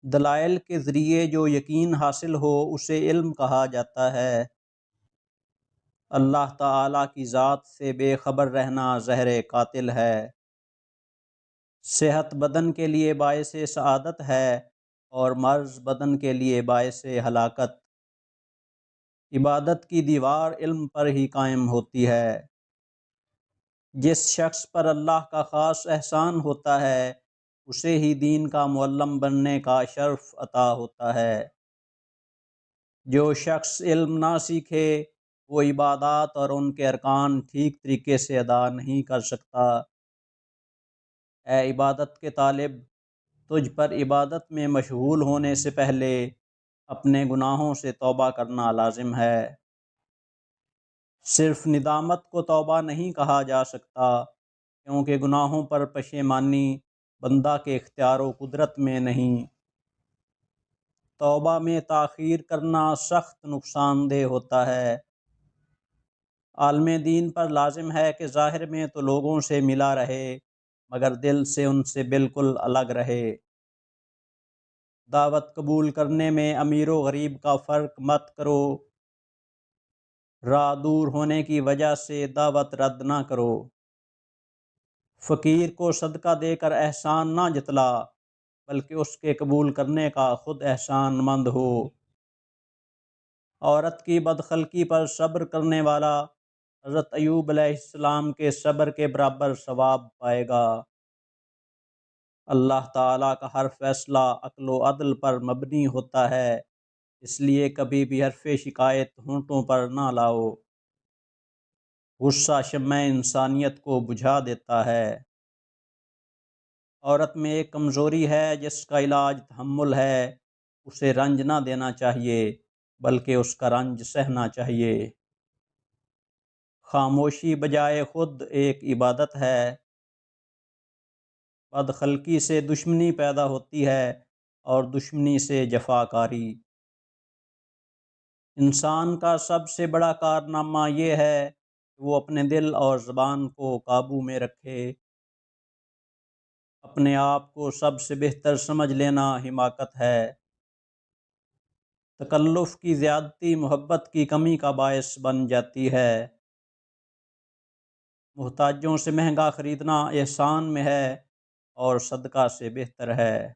دلائل کے ذریعے جو یقین حاصل ہو اسے علم کہا جاتا ہے۔ اللہ تعالیٰ کی ذات سے بے خبر رہنا زہر قاتل ہے۔ صحت بدن کے لیے باعث سعادت ہے اور مرض بدن کے لیے باعث ہلاکت۔ عبادت کی دیوار علم پر ہی قائم ہوتی ہے۔ جس شخص پر اللہ کا خاص احسان ہوتا ہے اسے ہی دین کا معلم بننے کا شرف عطا ہوتا ہے۔ جو شخص علم نہ سیکھے وہ عبادات اور ان کے ارکان ٹھیک طریقے سے ادا نہیں کر سکتا۔ اے عبادت کے طالب، تجھ پر عبادت میں مشغول ہونے سے پہلے اپنے گناہوں سے توبہ کرنا لازم ہے۔ صرف ندامت کو توبہ نہیں کہا جا سکتا، کیونکہ گناہوں پر پشیمانی بندہ کے اختیار و قدرت میں نہیں۔ توبہ میں تاخیر کرنا سخت نقصان دہ ہوتا ہے۔ عالم دین پر لازم ہے کہ ظاہر میں تو لوگوں سے ملا رہے مگر دل سے ان سے بالکل الگ رہے۔ دعوت قبول کرنے میں امیر و غریب کا فرق مت کرو۔ راہ دور ہونے کی وجہ سے دعوت رد نہ کرو۔ فقیر کو صدقہ دے کر احسان نہ جتلا، بلکہ اس کے قبول کرنے کا خود احسان مند ہو۔ عورت کی بدخلقی پر صبر کرنے والا حضرت ایوب علیہ السلام کے صبر کے برابر ثواب پائے گا۔ اللہ تعالیٰ کا ہر فیصلہ عقل و عدل پر مبنی ہوتا ہے، اس لیے کبھی بھی حرف شکایت ہونٹوں پر نہ لاؤ۔ غصہ شمع انسانیت کو بجھا دیتا ہے۔ عورت میں ایک کمزوری ہے جس کا علاج تحمل ہے۔ اسے رنج نہ دینا چاہیے بلکہ اس کا رنج سہنا چاہیے۔ خاموشی بجائے خود ایک عبادت ہے۔ بدخلقی سے دشمنی پیدا ہوتی ہے اور دشمنی سے جفاکاری۔ انسان کا سب سے بڑا کارنامہ یہ ہے کہ وہ اپنے دل اور زبان کو قابو میں رکھے۔ اپنے آپ کو سب سے بہتر سمجھ لینا حماقت ہے۔ تکلف کی زیادتی محبت کی کمی کا باعث بن جاتی ہے۔ محتاجوں سے مہنگا خریدنا احسان میں ہے اور صدقہ سے بہتر ہے۔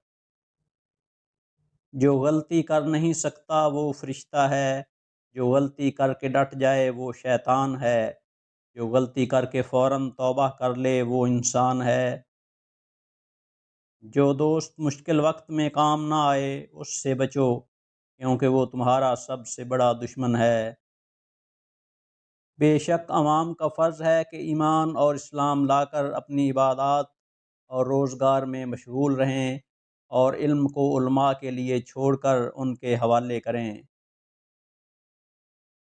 جو غلطی کر نہیں سکتا وہ فرشتہ ہے، جو غلطی کر کے ڈٹ جائے وہ شیطان ہے، جو غلطی کر کے فوراً توبہ کر لے وہ انسان ہے۔ جو دوست مشکل وقت میں کام نہ آئے اس سے بچو، کیونکہ وہ تمہارا سب سے بڑا دشمن ہے۔ بے شک عوام کا فرض ہے کہ ایمان اور اسلام لا کر اپنی عبادات اور روزگار میں مشغول رہیں اور علم کو علماء کے لیے چھوڑ کر ان کے حوالے کریں۔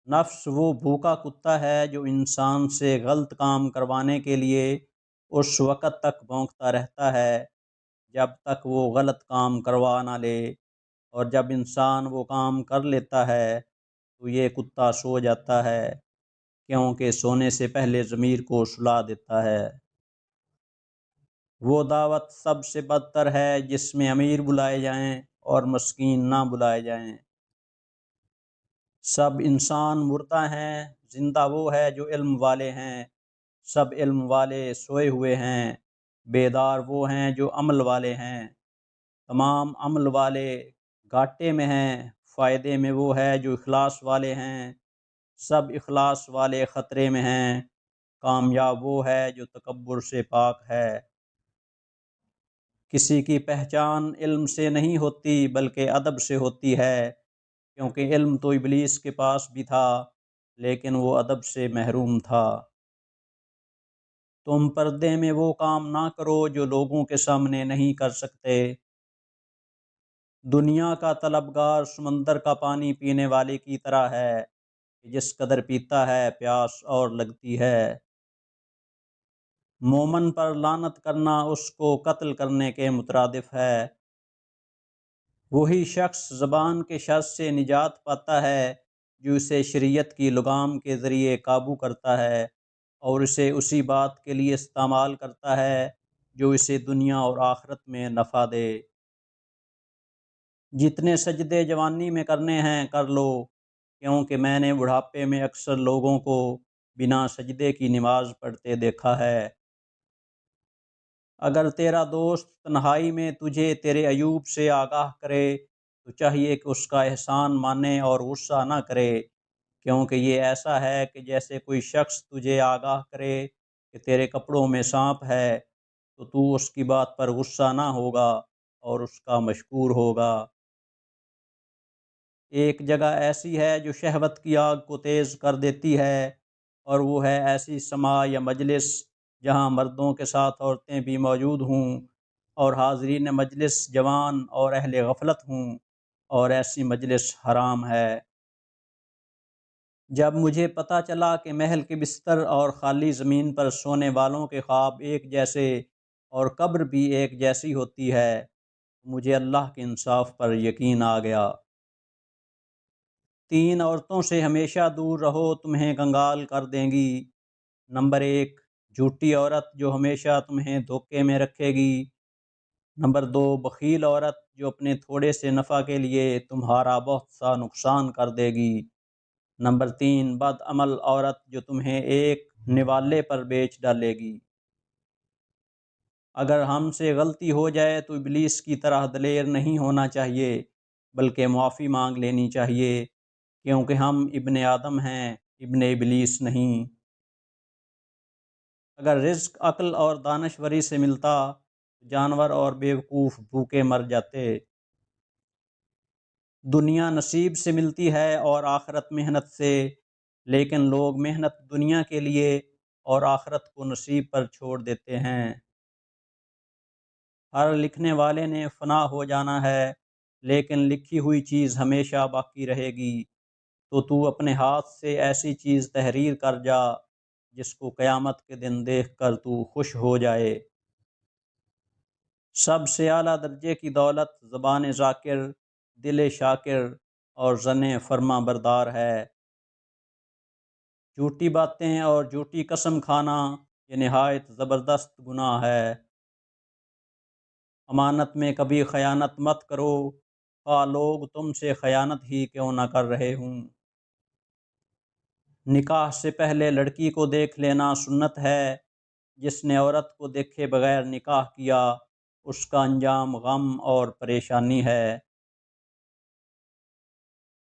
نفس وہ بھوکا کتا ہے جو انسان سے غلط کام کروانے کے لیے اس وقت تک بھونکتا رہتا ہے جب تک وہ غلط کام کروا نہ لے، اور جب انسان وہ کام کر لیتا ہے تو یہ کتا سو جاتا ہے، کیونکہ سونے سے پہلے ضمیر کو سلا دیتا ہے۔ وہ دعوت سب سے بدتر ہے جس میں امیر بلائے جائیں اور مسکین نہ بلائے جائیں۔ سب انسان مردہ ہیں، زندہ وہ ہے جو علم والے ہیں۔ سب علم والے سوئے ہوئے ہیں، بیدار وہ ہیں جو عمل والے ہیں۔ تمام عمل والے گھاٹے میں ہیں، فائدے میں وہ ہے جو اخلاص والے ہیں۔ سب اخلاص والے خطرے میں ہیں، کامیاب وہ ہے جو تکبر سے پاک ہے۔ کسی کی پہچان علم سے نہیں ہوتی بلکہ ادب سے ہوتی ہے، کیونکہ علم تو ابلیس کے پاس بھی تھا لیکن وہ ادب سے محروم تھا۔ تم پردے میں وہ کام نہ کرو جو لوگوں کے سامنے نہیں کر سکتے۔ دنیا کا طلبگار سمندر کا پانی پینے والے کی طرح ہے، جس قدر پیتا ہے پیاس اور لگتی ہے۔ مومن پر لعنت کرنا اس کو قتل کرنے کے مترادف ہے۔ وہی شخص زبان کے شر سے نجات پاتا ہے جو اسے شریعت کی لگام کے ذریعے قابو کرتا ہے اور اسے اسی بات کے لیے استعمال کرتا ہے جو اسے دنیا اور آخرت میں نفع دے۔ جتنے سجدے جوانی میں کرنے ہیں کر لو، کیونکہ میں نے بڑھاپے میں اکثر لوگوں کو بنا سجدے کی نماز پڑھتے دیکھا ہے۔ اگر تیرا دوست تنہائی میں تجھے تیرے عیوب سے آگاہ کرے تو چاہیے کہ اس کا احسان مانے اور غصہ نہ کرے، کیونکہ یہ ایسا ہے کہ جیسے کوئی شخص تجھے آگاہ کرے کہ تیرے کپڑوں میں سانپ ہے تو اس کی بات پر غصہ نہ ہوگا اور اس کا مشکور ہوگا۔ ایک جگہ ایسی ہے جو شہوت کی آگ کو تیز کر دیتی ہے، اور وہ ہے ایسی سماع یا مجلس جہاں مردوں کے ساتھ عورتیں بھی موجود ہوں اور حاضرین مجلس جوان اور اہل غفلت ہوں، اور ایسی مجلس حرام ہے۔ جب مجھے پتہ چلا کہ محل کے بستر اور خالی زمین پر سونے والوں کے خواب ایک جیسے اور قبر بھی ایک جیسی ہوتی ہے، مجھے اللہ کے انصاف پر یقین آ گیا۔ 3 عورتوں سے ہمیشہ دور رہو، تمہیں کنگال کر دیں گی۔ نمبر 1، جھوٹی عورت جو ہمیشہ تمہیں دھوکے میں رکھے گی۔ نمبر 2، بخیل عورت جو اپنے تھوڑے سے نفع کے لیے تمہارا بہت سا نقصان کر دے گی۔ نمبر 3، بد عمل عورت جو تمہیں ایک نوالے پر بیچ ڈالے گی۔ اگر ہم سے غلطی ہو جائے تو ابلیس کی طرح دلیر نہیں ہونا چاہیے، بلکہ معافی مانگ لینی چاہیے، کیونکہ ہم ابن آدم ہیں، ابن ابلیس نہیں۔ اگر رزق عقل اور دانشوری سے ملتا تو جانور اور بیوقوف بھوکے مر جاتے۔ دنیا نصیب سے ملتی ہے اور آخرت محنت سے، لیکن لوگ محنت دنیا کے لیے اور آخرت کو نصیب پر چھوڑ دیتے ہیں۔ ہر لکھنے والے نے فنا ہو جانا ہے، لیکن لکھی ہوئی چیز ہمیشہ باقی رہے گی، تو اپنے ہاتھ سے ایسی چیز تحریر کر جا جس کو قیامت کے دن دیکھ کر تو خوش ہو جائے۔ سب سے اعلیٰ درجے کی دولت زبان ذاکر، دل شاکر اور زن فرما بردار ہے۔ جھوٹی باتیں اور جھوٹی قسم کھانا یہ نہایت زبردست گناہ ہے۔ امانت میں کبھی خیانت مت کرو، خواہ لوگ تم سے خیانت ہی کیوں نہ کر رہے ہوں۔ نکاح سے پہلے لڑکی کو دیکھ لینا سنت ہے، جس نے عورت کو دیکھے بغیر نکاح کیا اس کا انجام غم اور پریشانی ہے۔